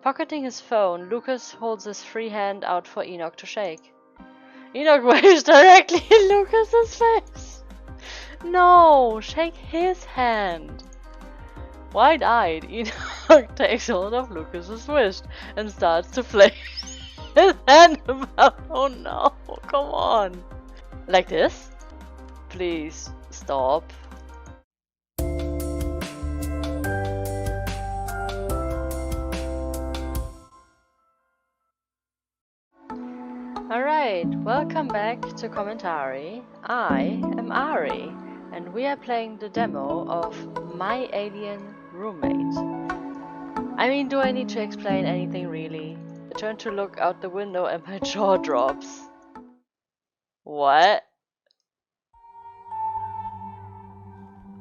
Pocketing his phone, Lucas holds his free hand out for Enoch to shake. Enoch waves directly in Lucas's face. No, shake his hand. Wide-eyed, Enoch takes hold of Lucas's wrist and starts to flay his hand about. Oh no, come on. Like this? Please stop. Alright, welcome back to Commentary. I am Ari, and we are playing the demo of My Alien Roommate. I mean, do I need to explain anything really? I turn to look out the window and my jaw drops. What?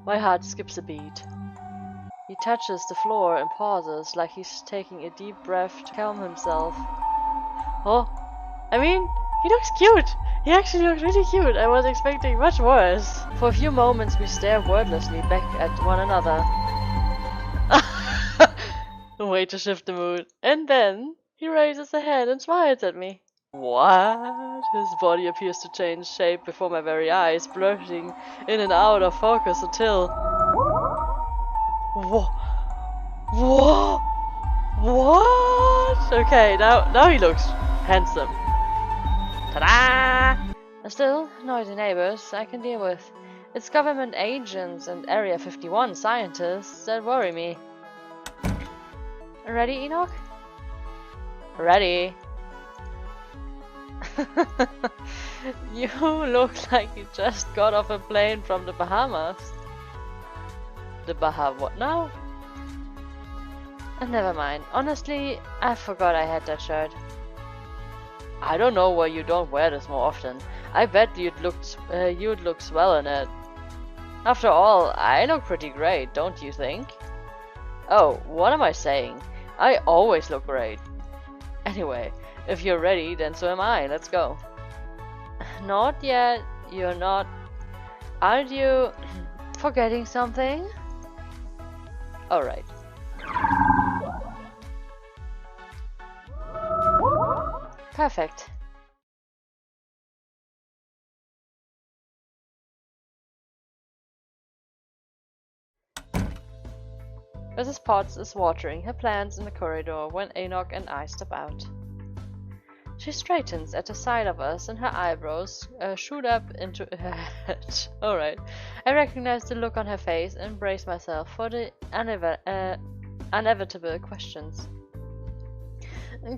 My heart skips a beat. He touches the floor and pauses like he's taking a deep breath to calm himself. Oh, I mean, he looks cute! He actually looks really cute. I was expecting much worse. For a few moments we stare wordlessly back at one another. A way to shift the mood. And then he raises a hand and smiles at me. What? His body appears to change shape before my very eyes, blurring in and out of focus until... Whoa! Whoa! What? Okay, now he looks handsome. Ta-da! Still, noisy neighbors I can deal with. It's government agents and Area 51 scientists that worry me. Ready, Enoch? Ready. You look like you just got off a plane from the Bahamas. The what now? Never mind. Honestly, I forgot I had that shirt. I don't know why you don't wear this more often. I bet you'd look swell in it. After all, I look pretty great, don't you think? Oh, what am I saying? I always look great. Anyway, if you're ready, then so am I. Let's go. Not yet. You're not. Aren't you forgetting something? Alright. Perfect. Mrs. Potts is watering her plants in the corridor when Enoch and I step out. She straightens at the sight of us and her eyebrows shoot up into her head. Alright. I recognize the look on her face and brace myself for the inevitable questions.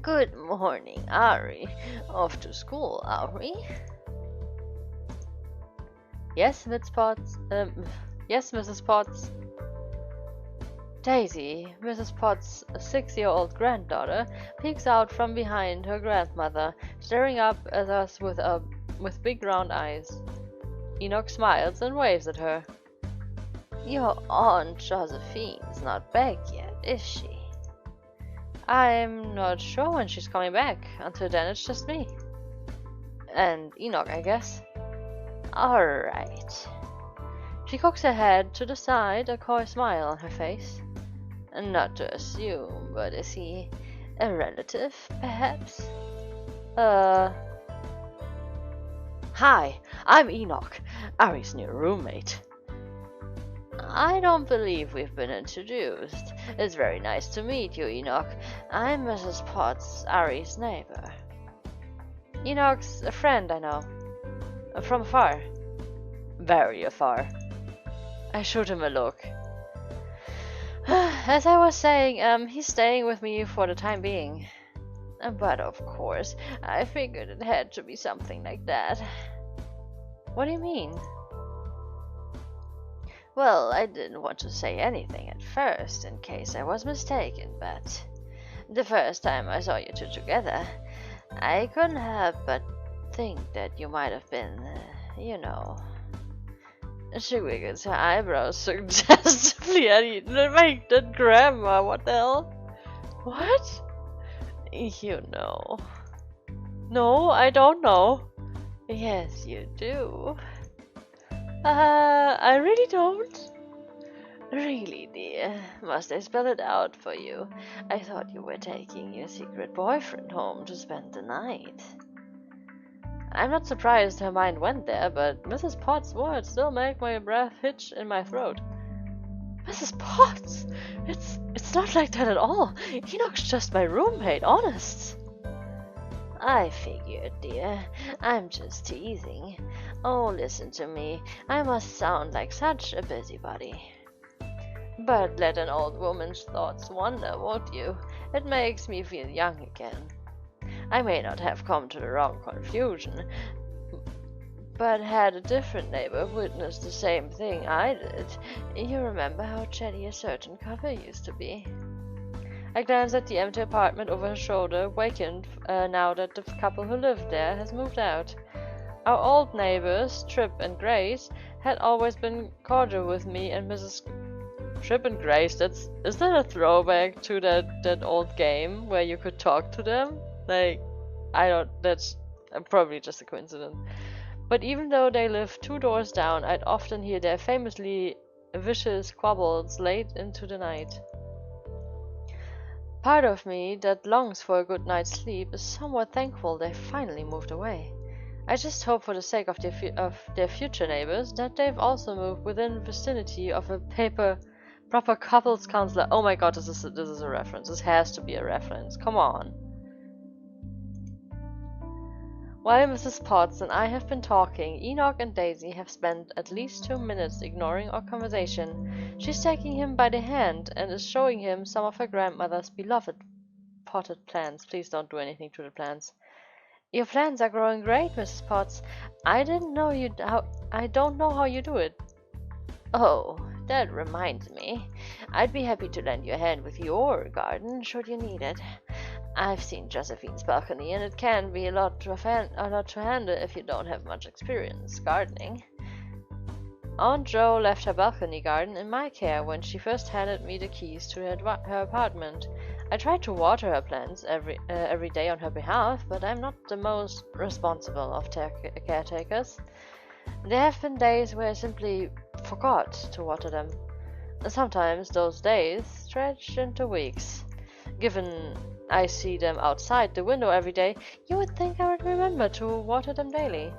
Good morning, Ari. Off to school, are we? Yes, Mrs. Potts. Yes, Mrs. Potts. Daisy, Mrs. Potts' 6-year-old granddaughter, peeks out from behind her grandmother, staring up at us with big round eyes. Enoch smiles and waves at her. Your Aunt Josephine's not back yet, is she? I'm not sure when she's coming back. Until then, it's just me. And Enoch, I guess. Alright. She cocks her head to the side, a coy smile on her face. Not to assume, but is he a relative, perhaps? Hi, I'm Enoch, Ari's new roommate. I don't believe we've been introduced. It's very nice to meet you, Enoch. I'm Mrs. Potts, Ari's neighbor. Enoch's a friend I know. From afar. Very afar. I shoot him a look. As I was saying, he's staying with me for the time being. But of course, I figured it had to be something like that. What do you mean? Well, I didn't want to say anything at first, in case I was mistaken, but the first time I saw you two together, I couldn't help but think that you might have been, you know... She wiggles her eyebrows suggestively at you. Make that grandma, what the hell? What? You know. No, I don't know. Yes, you do. I really don't. Really, dear? Must I spell it out for you? I thought you were taking your secret boyfriend home to spend the night. I'm not surprised her mind went there, but Mrs. Potts' words still make my breath hitch in my throat. Mrs. Potts? It's not like that at all. Enoch's just my roommate, honest. I figured, dear. I'm just teasing. Oh, listen to me. I must sound like such a busybody. But let an old woman's thoughts wander, won't you? It makes me feel young again. I may not have come to the wrong conclusion, but had a different neighbor witness the same thing I did. You remember how chatty a certain couple used to be? I glanced at the empty apartment over her shoulder, wakened now that the couple who lived there has moved out. Our old neighbors, Tripp and Grace, had always been cordial with me and Mrs. Tripp and Grace. Is that a throwback to that old game where you could talk to them? Like, that's probably just a coincidence. But even though they lived 2 doors down, I'd often hear their famously vicious squabbles late into the night. Part of me that longs for a good night's sleep is somewhat thankful they finally moved away. I just hope for the sake of their future neighbors that they've also moved within vicinity of a proper couples counselor. Oh my god, this is a reference. This has to be a reference. Come on. While Mrs. Potts and I have been talking, Enoch and Daisy have spent at least 2 minutes ignoring our conversation. She's taking him by the hand and is showing him some of her grandmother's beloved potted plants. Please don't do anything to the plants. Your plants are growing great, Mrs. Potts. I don't know how you do it. Oh, that reminds me. I'd be happy to lend you a hand with your garden, should you need it. I've seen Josephine's balcony, and it can be a lot to handle if you don't have much experience gardening. Aunt Jo left her balcony garden in my care when she first handed me the keys to her apartment. I tried to water her plants every day on her behalf, but I'm not the most responsible of caretakers. There have been days where I simply forgot to water them. Sometimes those days stretched into weeks. Given I see them outside the window every day, you would think I would remember to water them daily.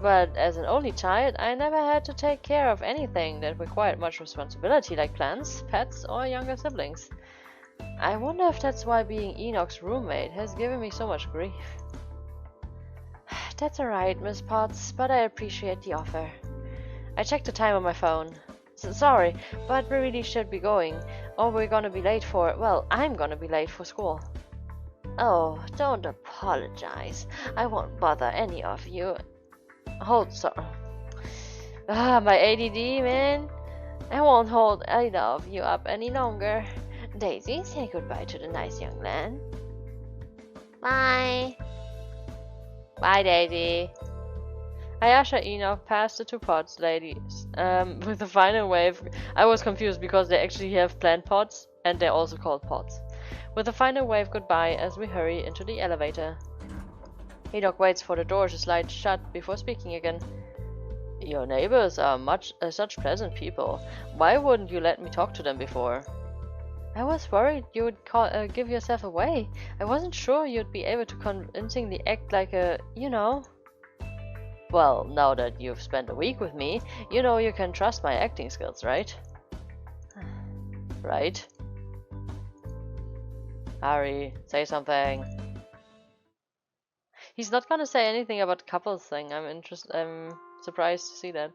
But as an only child, I never had to take care of anything that required much responsibility, like plants, pets, or younger siblings. I wonder if that's why being Enoch's roommate has given me so much grief. That's alright, Miss Potts, but I appreciate the offer. I checked the time on my phone. Sorry, but we really should be going, or we're gonna be late I'm gonna be late for school. Oh, don't apologize. I won't bother any of you. My ADD, man. I won't hold either of you up any longer. Daisy, say goodbye to the nice young man. Bye. Bye, Daisy. I usher Enoch past the 2 pots ladies with a final wave. I was confused because they actually have plant pots and they're also called pots. With a final wave goodbye as we hurry into the elevator. Enoch waits for the door to slide shut before speaking again. Your neighbors are such pleasant people. Why wouldn't you let me talk to them before? I was worried you would give yourself away. I wasn't sure you'd be able to convincingly act like a, Well, now that you've spent a week with me, you know you can trust my acting skills, right? Right? Harry, say something. He's not gonna say anything about the couples thing. I'm surprised to see that.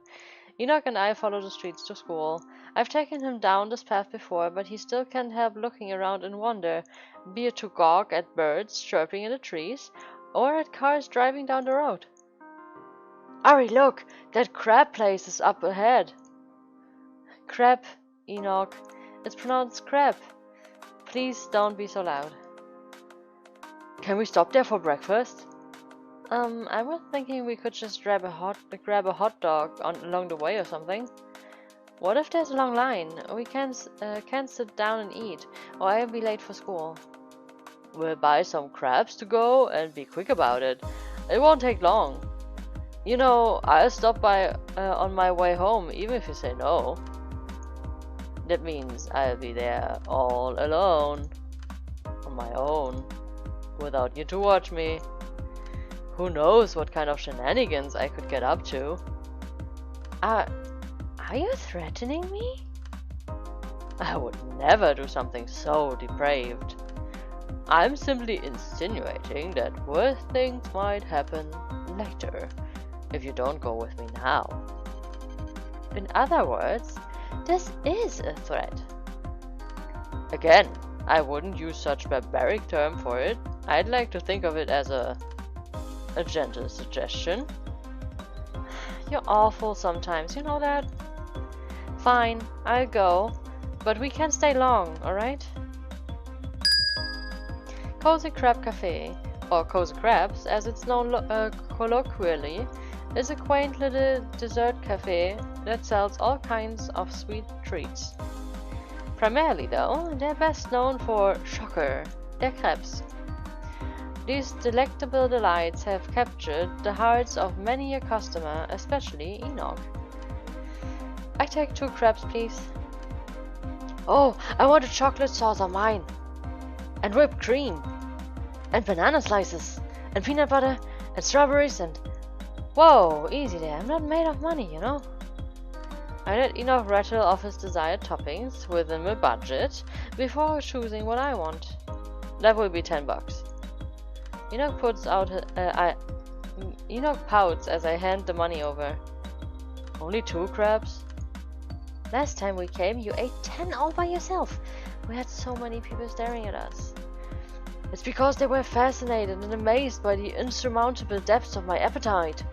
Enoch and I follow the streets to school. I've taken him down this path before, but he still can't help looking around in wonder, be it to gawk at birds chirping in the trees, or at cars driving down the road. Ari, look! That crab place is up ahead. Crab, Enoch. It's pronounced crab. Please don't be so loud. Can we stop there for breakfast? I was thinking we could just grab a hot dog along the way or something. What if there's a long line? We can't sit down and eat, or I'll be late for school. We'll buy some crabs to go and be quick about it. It won't take long. I'll stop by on my way home, even if you say no. That means I'll be there all alone, on my own, without you to watch me. Who knows what kind of shenanigans I could get up to? Are you threatening me? I would never do something so depraved. I'm simply insinuating that worse things might happen later if you don't go with me now. In other words, this is a threat. Again, I wouldn't use such a barbaric term for it. I'd like to think of it as a gentle suggestion. You're awful sometimes, you know that? Fine, I'll go, but we can't stay long, alright? Cozy Crab Cafe, or Cozy Crabs as it's known colloquially, is a quaint little dessert cafe that sells all kinds of sweet treats. Primarily though, they're best known for, shocker, their crepes. These delectable delights have captured the hearts of many a customer, especially Enoch. I take 2 crepes, please. Oh, I want a chocolate sauce on mine. And whipped cream. And banana slices. And peanut butter. And strawberries and... Whoa, easy there. I'm not made of money, you know. I let Enoch rattle off his desired toppings within my budget before choosing what I want. That will be $10. Enoch pouts as I hand the money over. Only 2 crabs? Last time we came, you ate 10 all by yourself. We had so many people staring at us. It's because they were fascinated and amazed by the insurmountable depths of my appetite.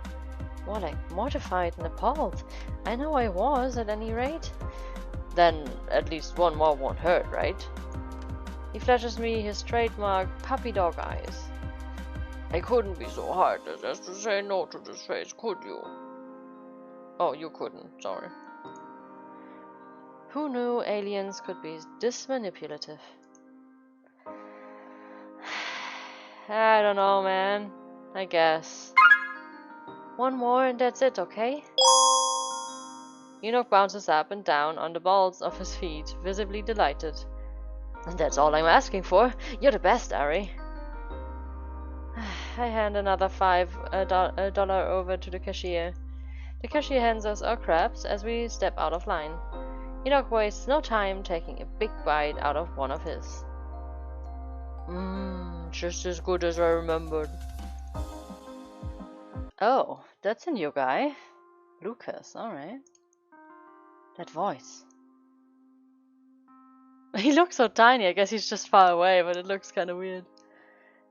More like mortified and appalled. I know I was, at any rate. Then at least one more won't hurt, right? He flashes me his trademark puppy dog eyes. I couldn't be so heartless as to say no to this face, could you? Oh, you couldn't, sorry. Who knew aliens could be this manipulative? I don't know, man. I guess. One more and that's it, okay? Enoch bounces up and down on the balls of his feet, visibly delighted. And that's all I'm asking for. You're the best, Ari. I hand another $5 over to the cashier. The cashier hands us our crabs as we step out of line. Enoch wastes no time taking a big bite out of one of his. Just as good as I remembered. Oh, that's a new guy. Lucas, alright. That voice. He looks so tiny, I guess he's just far away, but it looks kinda weird.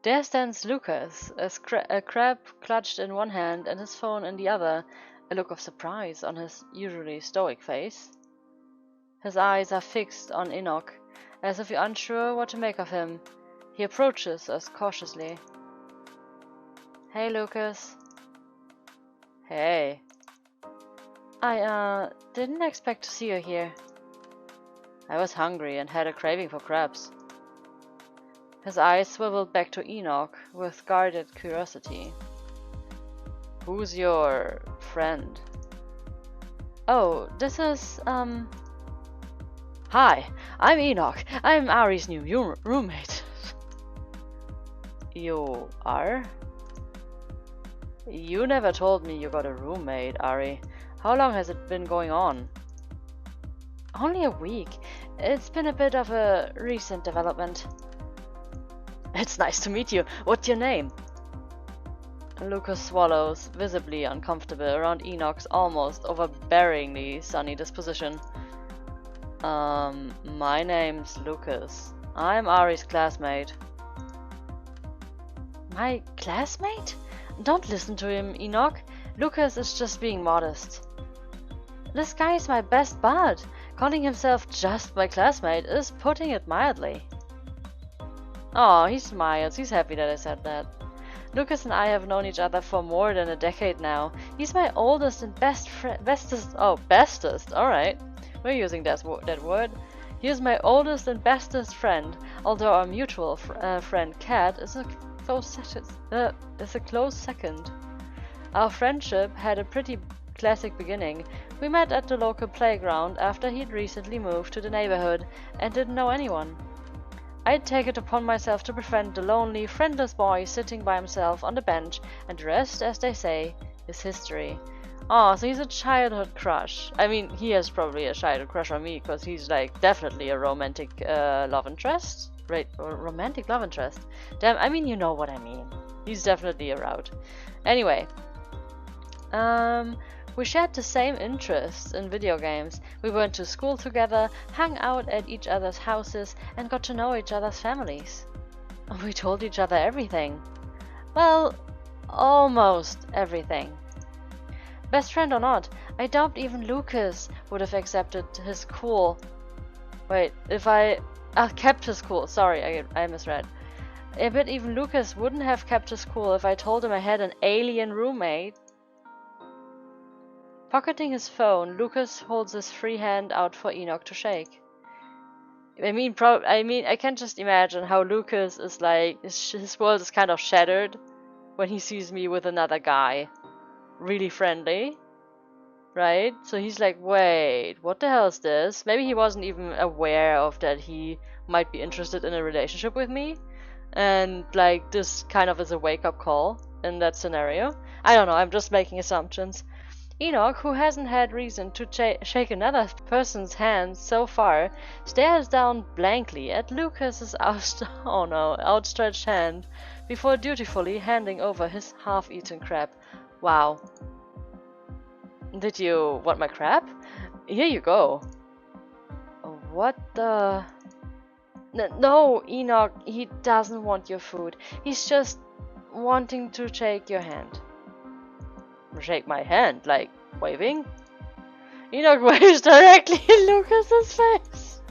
There stands Lucas, a crab clutched in one hand and his phone in the other, a look of surprise on his usually stoic face. His eyes are fixed on Enoch, as if unsure what to make of him. He approaches us cautiously. Hey, Lucas. Hey. I, didn't expect to see you here. I was hungry and had a craving for crabs. His eyes swiveled back to Enoch with guarded curiosity. Who's your friend? Oh, this is, Hi, I'm Enoch. I'm Ari's new roommate. You are? You never told me you got a roommate, Ari. How long has it been going on? Only a week. It's been a bit of a recent development. It's nice to meet you. What's your name? Lucas swallows, visibly uncomfortable around Enoch's almost overbearingly sunny disposition. My name's Lucas. I'm Ari's classmate. My classmate? Don't listen to him, Enoch. Lucas is just being modest. This guy is my best bud. Calling himself just my classmate is putting it mildly. Oh, he smiles. He's happy that I said that. Lucas and I have known each other for more than a decade now. He's my oldest and bestest. Alright. We're using that word. He is my oldest and bestest friend, although our mutual friend Kat is a close second. Our friendship had a pretty classic beginning. We met at the local playground after he'd recently moved to the neighborhood and didn't know anyone. I'd take it upon myself to befriend the lonely, friendless boy sitting by himself on the bench, and the rest, as they say, is history. Oh, so he's a childhood crush. I mean, he has probably a childhood crush on me, because he's like definitely a romantic love interest. Right, or romantic love interest. Damn, I mean, you know what I mean. He's definitely a route. Anyway, we shared the same interests in video games. We went to school together, hung out at each other's houses, and got to know each other's families. We told each other everything. Well, almost everything. Best friend or not, I doubt even Lucas would have accepted his cool. Wait, if I kept his cool. Sorry, I misread. I bet even Lucas wouldn't have kept his cool if I told him I had an alien roommate. Pocketing his phone, Lucas holds his free hand out for Enoch to shake. I mean, I can just imagine how Lucas is like, his world is kind of shattered when he sees me with another guy. Really friendly, right? So he's like, wait, what the hell is this? Maybe he wasn't even aware of that he might be interested in a relationship with me. And like, this kind of is a wake-up call in that scenario. I don't know, I'm just making assumptions. Enoch, who hasn't had reason to shake another person's hand so far, stares down blankly at Lucas's outstretched hand before dutifully handing over his half-eaten crab. Wow. Did you want my crab? Here you go. What the... No, Enoch, he doesn't want your food. He's just wanting to shake your hand. Shake my hand, like waving? Enoch waves directly in Lucas's face.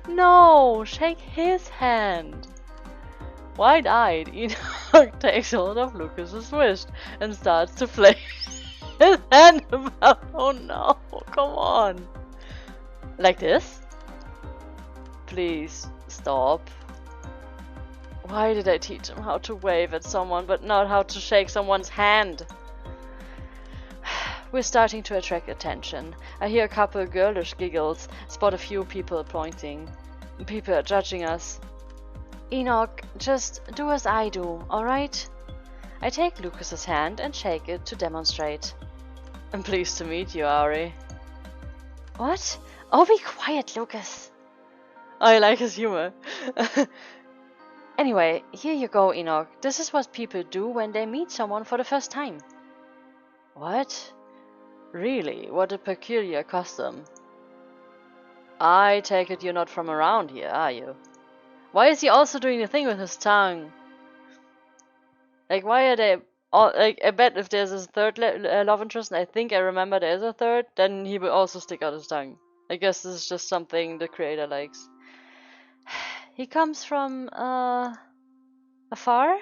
No, shake his hand. Wide-eyed, Enoch takes hold of Lucas's wrist and starts to flay his hand about. Oh no, come on. Like this? Please, stop. Why did I teach him how to wave at someone but not how to shake someone's hand? We're starting to attract attention. I hear a couple girlish giggles, spot a few people pointing. People are judging us. Enoch, just do as I do, alright? I take Lucas's hand and shake it to demonstrate. I'm pleased to meet you, Ari. What? Oh, be quiet, Lucas. I like his humor. Anyway, here you go, Enoch. This is what people do when they meet someone for the first time. What? Really? What a peculiar custom. I take it you're not from around here, are you? Why is he also doing the thing with his tongue? Like, why are they all, like, I bet if there's a third love interest, and I think I remember there's a third, then he will also stick out his tongue. I guess this is just something the creator likes. He comes from, afar?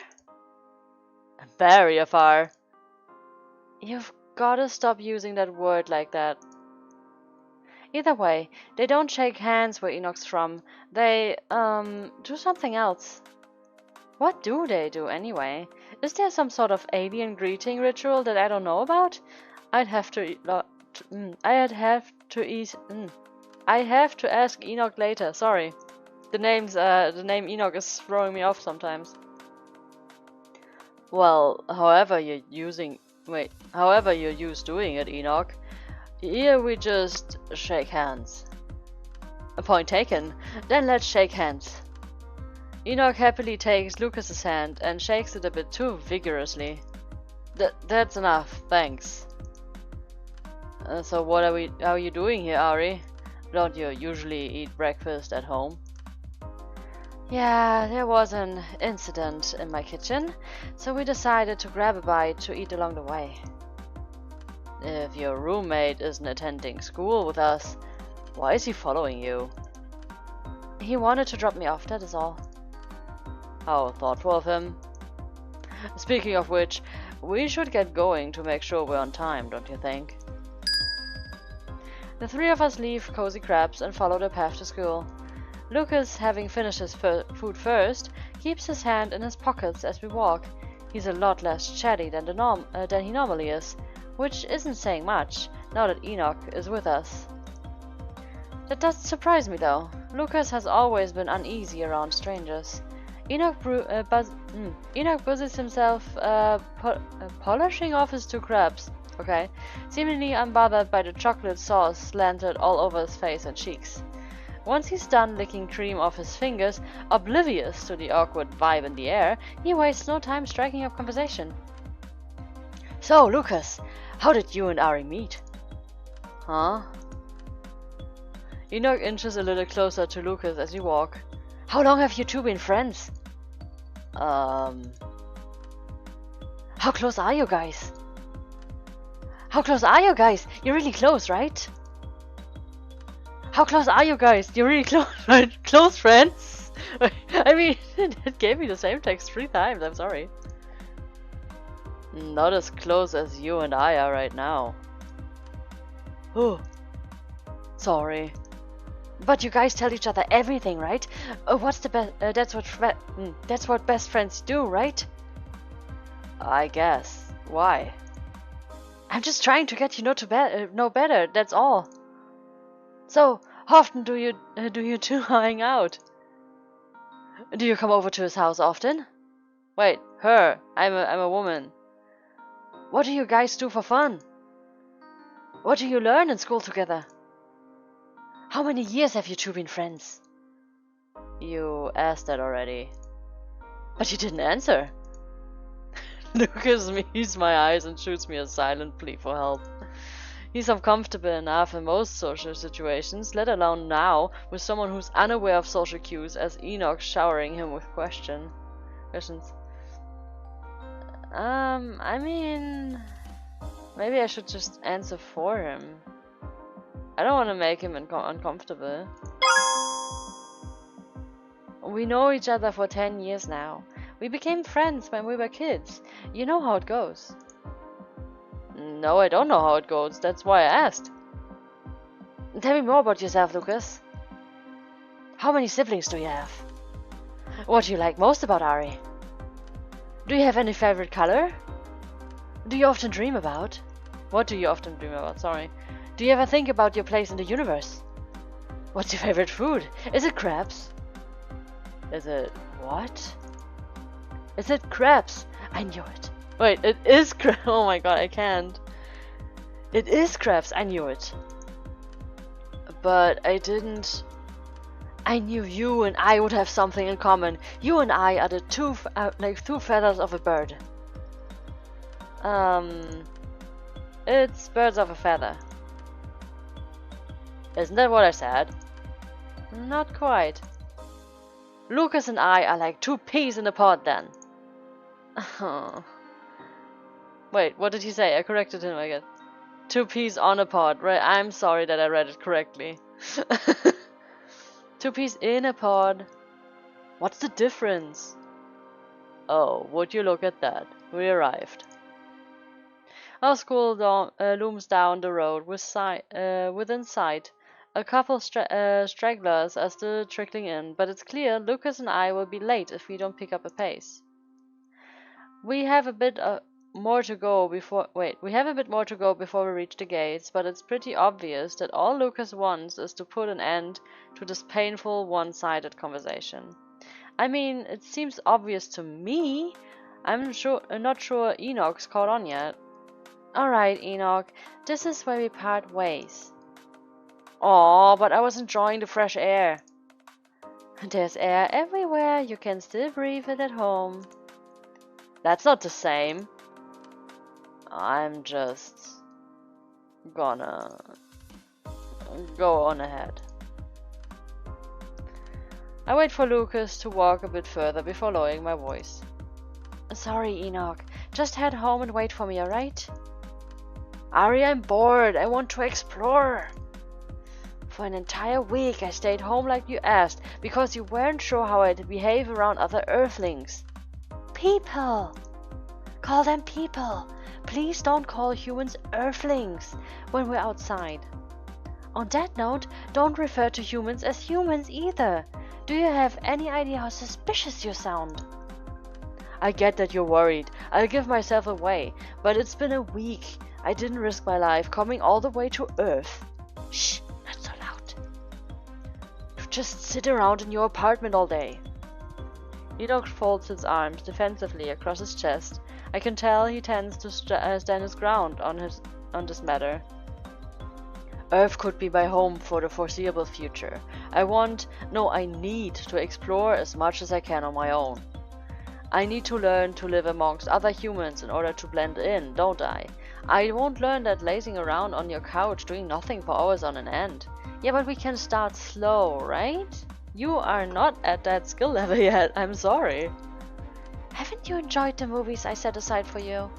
Very afar. You've gotta stop using that word like that. Either way, they don't shake hands where Enoch's from. They, do something else. What do they do anyway? Is there some sort of alien greeting ritual that I don't know about? I have to ask Enoch later. Sorry. The name Enoch is throwing me off sometimes. Well, however you're used doing it, Enoch. Here we just shake hands. A point taken. Then let's shake hands. Enoch happily takes Lucas's hand and shakes it a bit too vigorously. That's enough, thanks. So what are you doing here, Ari? Don't you usually eat breakfast at home? Yeah, there was an incident in my kitchen, so we decided to grab a bite to eat along the way. If your roommate isn't attending school with us, why is he following you? He wanted to drop me off, that is all. How thoughtful of him. Speaking of which, we should get going to make sure we're on time, don't you think? The three of us leave Cozy Crabs and follow their path to school. Lucas, having finished his food first, keeps his hand in his pockets as we walk. He's a lot less chatty than he normally is. which isn't saying much, now that Enoch is with us. That doesn't surprise me though. Lucas has always been uneasy around strangers. Enoch busies himself polishing off his two crabs, okay, seemingly unbothered by the chocolate sauce slanted all over his face and cheeks. Once he's done licking cream off his fingers, oblivious to the awkward vibe in the air, he wastes no time striking up conversation. So, Lucas, how did you and Ari meet? Huh? Enoch inches a little closer to Lucas as you walk. How long have you two been friends? How close are you guys? How close are you guys? You're really close, right? How close are you guys? You're really close, right? Close friends? I mean, it gave me the same text 3 times, I'm sorry. Not as close as you and I are right now. Oh, sorry. But you guys tell each other everything, right? What's the best? That's what best friends do, right? I guess. Why? I'm just trying to get you know better. That's all. So, how often do you two hang out? Do you come over to his house often? Wait, her. I'm a woman. What do you guys do for fun? What do you learn in school together? How many years have you two been friends? You asked that already. But you didn't answer. Lucas meets my eyes and shoots me a silent plea for help. He's uncomfortable enough in most social situations, let alone now with someone who's unaware of social cues as Enoch showering him with questions. I mean, maybe I should just answer for him. I don't want to make him uncomfortable. We know each other for 10 years now. We became friends when we were kids. You know how it goes. No, I don't know how it goes. That's why I asked. Tell me more about yourself, Lucas. How many siblings do you have? What do you like most about Ari? Do you have any favorite color? Do you often dream about? What do you often dream about? Sorry. Do you ever think about your place in the universe? What's your favorite food? Is it crabs? Is it what? Is it crabs? I knew it. Wait, it is crabs. Oh my god, I can't. It is crabs. I knew it. But I didn't. I knew you and I would have something in common. You and I are the two feathers of a bird. It's birds of a feather. Isn't that what I said? Not quite. Lucas and I are like 2 peas in a pod then. Wait, what did he say? I corrected him, I guess. 2 peas on a pod, right? I'm sorry that I read it correctly. 2 peas in a pod. What's the difference? Oh, would you look at that? We arrived. Our school looms down the road within sight. A couple stragglers are still trickling in, but it's clear Lucas and I will be late if we don't pick up a pace. We have a bit more to go before we reach the gates, but it's pretty obvious that all Lucas wants is to put an end to this painful one-sided conversation. I mean, it seems obvious to me. I'm not sure Enoch's caught on yet. Alright, Enoch, this is where we part ways. Aw, but I was enjoying the fresh air. There's air everywhere, you can still breathe it at home. That's not the same. I'm just gonna go on ahead. I wait for Lucas to walk a bit further before lowering my voice. Sorry, Enoch. Just head home and wait for me, alright? Ari, I'm bored. I want to explore. For an entire week I stayed home like you asked, because you weren't sure how I'd behave around other Earthlings. People! Call them people. Please don't call humans Earthlings when we're outside. On that note, don't refer to humans as humans either. Do you have any idea how suspicious you sound? I get that you're worried. I'll give myself away, but it's been a week. I didn't risk my life coming all the way to Earth. Shh, not so loud. To just sit around in your apartment all day. Enoch folds his arms defensively across his chest. I can tell he tends to stand his ground on this matter. Earth could be my home for the foreseeable future. I need to explore as much as I can on my own. I need to learn to live amongst other humans in order to blend in, don't I? I won't learn that lazing around on your couch doing nothing for hours on end. Yeah, but we can start slow, right? You are not at that skill level yet, I'm sorry. Haven't you enjoyed the movies I set aside for you?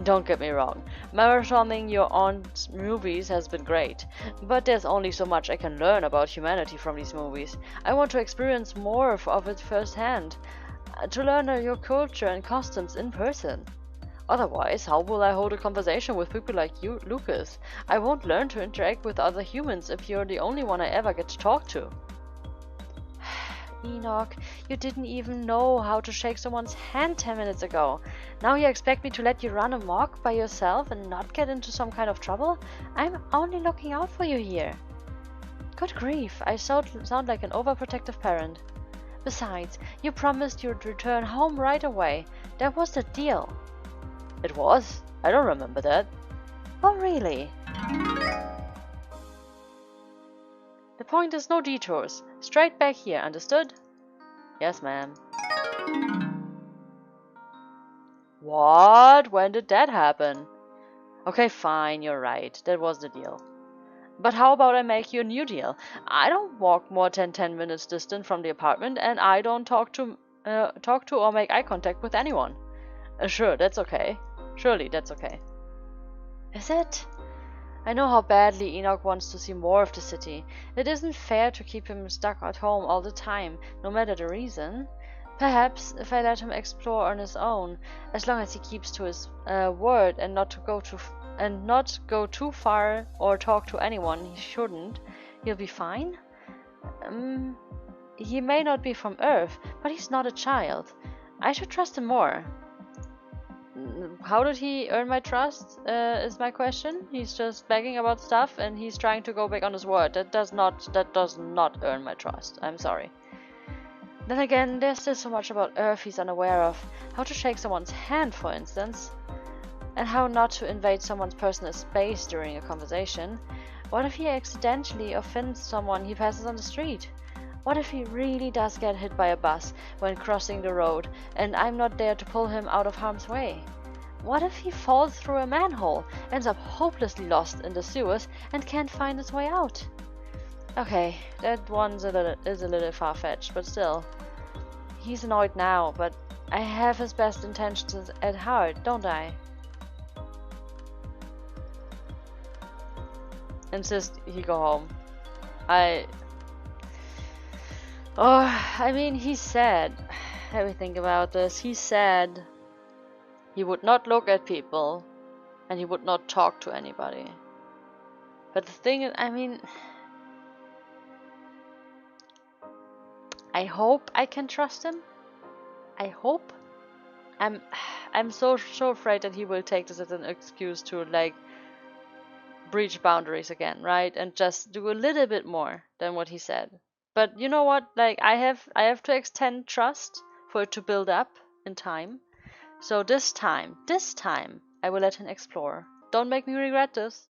Don't get me wrong, marathoning your aunt's movies has been great, but there's only so much I can learn about humanity from these movies. I want to experience more of it firsthand, to learn your culture and customs in person. Otherwise, how will I hold a conversation with people like you, Lucas? I won't learn to interact with other humans if you're the only one I ever get to talk to. Enoch, you didn't even know how to shake someone's hand 10 minutes ago. Now you expect me to let you run amok by yourself and not get into some kind of trouble? I'm only looking out for you here. Good grief, I sound like an overprotective parent. Besides, you promised you'd return home right away. That was the deal. It was? I don't remember that. Oh, really? The point is no detours. Straight back here, understood? Yes, ma'am. What? When did that happen? Okay, fine, you're right. That was the deal. But how about I make you a new deal? I don't walk more than 10 minutes distant from the apartment, and I don't talk to or make eye contact with anyone. Sure, that's okay. Surely that's okay. Is it? I know how badly Enoch wants to see more of the city. It isn't fair to keep him stuck at home all the time, no matter the reason. Perhaps if I let him explore on his own, as long as he keeps to his word and not go too far or talk to anyone he shouldn't, he'll be fine. He may not be from Earth, but he's not a child. I should trust him more. How did he earn my trust, is my question. He's just begging about stuff and he's trying to go back on his word. That does not earn my trust. I'm sorry. Then again, there's still so much about Earth he's unaware of. How to shake someone's hand, for instance. And how not to invade someone's personal space during a conversation. What if he accidentally offends someone he passes on the street? What if he really does get hit by a bus when crossing the road and I'm not there to pull him out of harm's way? What if he falls through a manhole, ends up hopelessly lost in the sewers and can't find his way out? Okay, that one's is a little far-fetched, but still. He's annoyed now, but I have his best intentions at heart, don't I? Insist he go home. I mean, he said, let me think about this, he said he would not look at people and he would not talk to anybody. But the thing is, I mean, I hope I can trust him. I hope. I'm so afraid that he will take this as an excuse to, like, breach boundaries again, right? And just do a little bit more than what he said. But you know what? Like, I have to extend trust for it to build up in time. So this time, I will let him explore. Don't make me regret this.